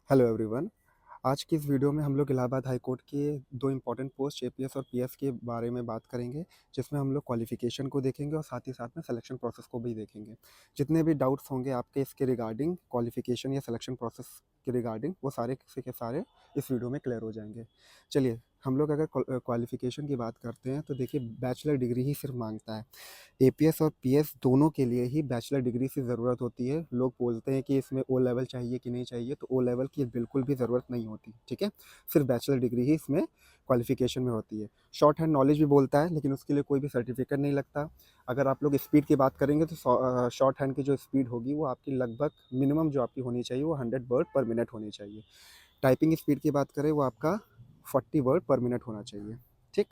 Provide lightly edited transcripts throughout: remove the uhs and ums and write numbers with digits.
Hello everyone. आज की इस वीडियो में हम लोग इलाहाबाद हाई कोर्ट के दो इम्पोर्टेंट पोस्ट एपीएस और पीएस के बारे में बात करेंगे, जिसमें हम लोग क्वालिफिकेशन को देखेंगे और साथ ही साथ में सिलेक्शन प्रोसेस को भी देखेंगे। जितने भी डाउट्स होंगे आपके इसके रिगार्डिंग क्वालिफिकेशन या सिलेक्शन प्रोसेस के रिगार्डिंग, वो सारे के सारे इस वीडियो में क्लियर हो जाएंगे। चलिए, हम लोग अगर क्वालिफिकेशन की बात करते हैं तो देखिए, बैचलर डिग्री ही सिर्फ मांगता है। एपीएस और पीएस दोनों के लिए ही बैचलर डिग्री की ज़रूरत होती है। लोग बोलते हैं कि इसमें ओ लेवल चाहिए कि नहीं चाहिए, तो ओ लेवल की बिल्कुल भी ज़रूरत नहीं होती, ठीक है। सिर्फ बैचलर डिग्री ही इसमें क्वालिफिकेशन में होती है। शॉर्ट हैंड नॉलेज भी बोलता है, लेकिन उसके लिए कोई भी सर्टिफिकेट नहीं लगता। अगर आप लोग स्पीड की बात करेंगे तो शॉर्ट हैंड की जो स्पीड होगी वो आपकी लगभग मिनिमम जो आपकी होनी चाहिए वो 100 वर्ड पर मिनट होनी चाहिए। टाइपिंग स्पीड की बात करें वो आपका 40 वर्ड पर मिनट होना चाहिए, ठीक।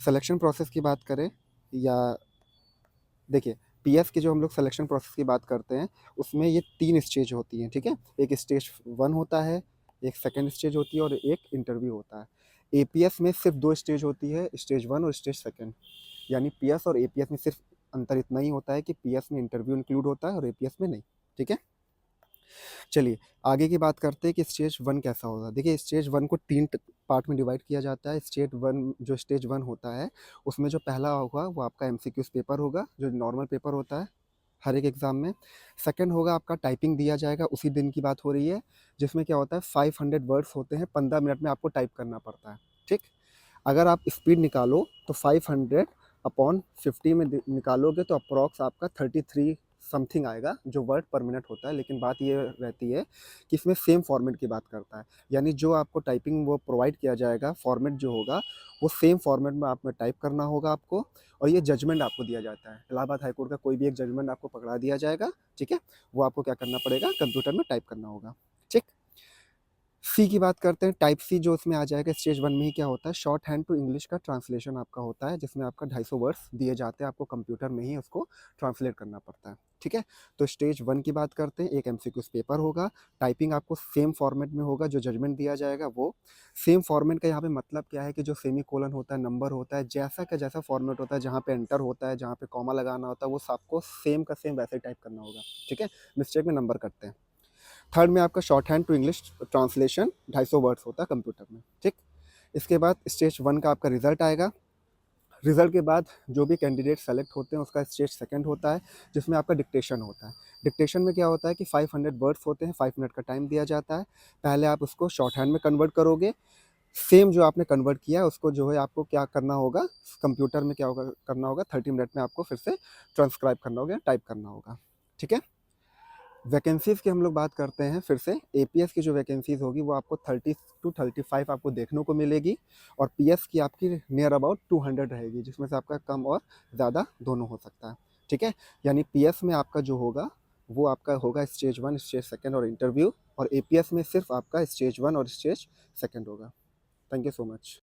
सिलेक्शन प्रोसेस की बात करें, या देखिए, पीएस की जो हम लोग सिलेक्शन प्रोसेस की बात करते हैं, उसमें ये 3 स्टेज होती हैं, ठीक है? एक स्टेज 1 होता है, एक सेकंड स्टेज होती है और एक इंटरव्यू होता है। एपीएस में सिर्फ 2 स्टेज होती है, स्टेज 1 और स्टेज सेकंड। यानी पीएस और एपीएस में सिर्फ अंतर इतना ही होता है कि पीएस में इंटरव्यू इंक्लूड होता है और एपीएस में नहीं, ठीक है? चलिए, आगे की बात करते हैं कि स्टेज 1 कैसा होगा। देखिए, स्टेज 1 को 3 पार्ट में डिवाइड किया जाता है। स्टेज 1 होता है, उसमें जो पहला होगा वो आपका एमसीक्यूज़ पेपर होगा, जो नॉर्मल पेपर होता है हर एक एग्ज़ाम में। सेकंड होगा आपका टाइपिंग दिया जाएगा, उसी दिन की बात हो रही है, जिसमें क्या होता है 500 वर्ड्स होते हैं, 15 मिनट में आपको टाइप करना पड़ता है, ठीक? अगर आप स्पीड निकालो तो 500 अपॉन 50 में निकालोगे तो अप्रॉक्स आपका 33 समथिंग आएगा, जो वर्ड पर मिनट होता है। लेकिन बात ये रहती है कि इसमें सेम फॉर्मेट की बात करता है, यानी जो आपको टाइपिंग वो प्रोवाइड किया जाएगा, फॉर्मेट जो होगा वो सेम फॉर्मेट में आप में टाइप करना होगा आपको। और ये जजमेंट आपको दिया जाता है, इलाहाबाद हाईकोर्ट का कोई भी एक जजमेंट आपको पकड़ा दिया जाएगा, ठीक है। वो आपको क्या करना पड़ेगा, कंप्यूटर में टाइप करना होगा, ठीक। सी की बात करते हैं। टाइप सी जो उसमें आ जाएगा स्टेज 1 में ही क्या होता है, शॉर्ट हैंड टू इंग्लिश का ट्रांसलेशन आपका होता है, जिसमें आपका 250 वर्ड्स दिए जाते हैं, आपको कंप्यूटर में ही उसको ट्रांसलेट करना पड़ता है, ठीक है। तो स्टेज 1 की बात करते हैं, एक एमसीक्यूज पेपर होगा, टाइपिंग आपको सेम फॉर्मेट में होगा, जो जजमेंट दिया जाएगा वो सेम फॉर्मेट का। यहाँ पे मतलब क्या है कि जो सेमी कोलन होता है, नंबर होता है, जैसा का जैसा फॉर्मेट होता है, जहाँ पे एंटर होता है, जहाँ पे कॉमा लगाना होता है, वो सबको सेम का सेम वैसे टाइप करना होगा, ठीक है। मिस्टेक में नंबर करते हैं। थर्ड में आपका shorthand to English translation 250 words होता है कंप्यूटर में, ठीक। इसके बाद स्टेज 1 का आपका रिजल्ट आएगा। रिजल्ट के बाद जो भी कैंडिडेट सेलेक्ट होते हैं उसका स्टेज सेकंड होता है, जिसमें आपका डिक्टेशन होता है। डिक्टेशन में क्या होता है कि 500 वर्ड्स होते हैं, 5 मिनट का टाइम दिया जाता है। पहले आप उसको शॉर्ट हैंड में कन्वर्ट करोगे, सेम जो आपने कन्वर्ट किया है उसको जो है आपको क्या करना होगा, कंप्यूटर में क्या होगा करना होगा, 30 मिनट में आपको फिर से ट्रांसक्राइब करना होगा, टाइप करना होगा, ठीक है। वैकेंसीज़ की हम लोग बात करते हैं फिर से। एपीएस की जो वैकेंसीज़ होगी वो आपको 30 टू 35 आपको देखने को मिलेगी, और पीएस की आपकी नियर अबाउट 200 रहेगी, जिसमें से आपका कम और ज़्यादा दोनों हो सकता है, ठीक है। यानी पीएस में आपका जो होगा वो आपका होगा स्टेज 1, स्टेज सेकंड और इंटरव्यू, और एपीएस में सिर्फ आपका स्टेज 1 और स्टेज सेकंड होगा। Thank you so much.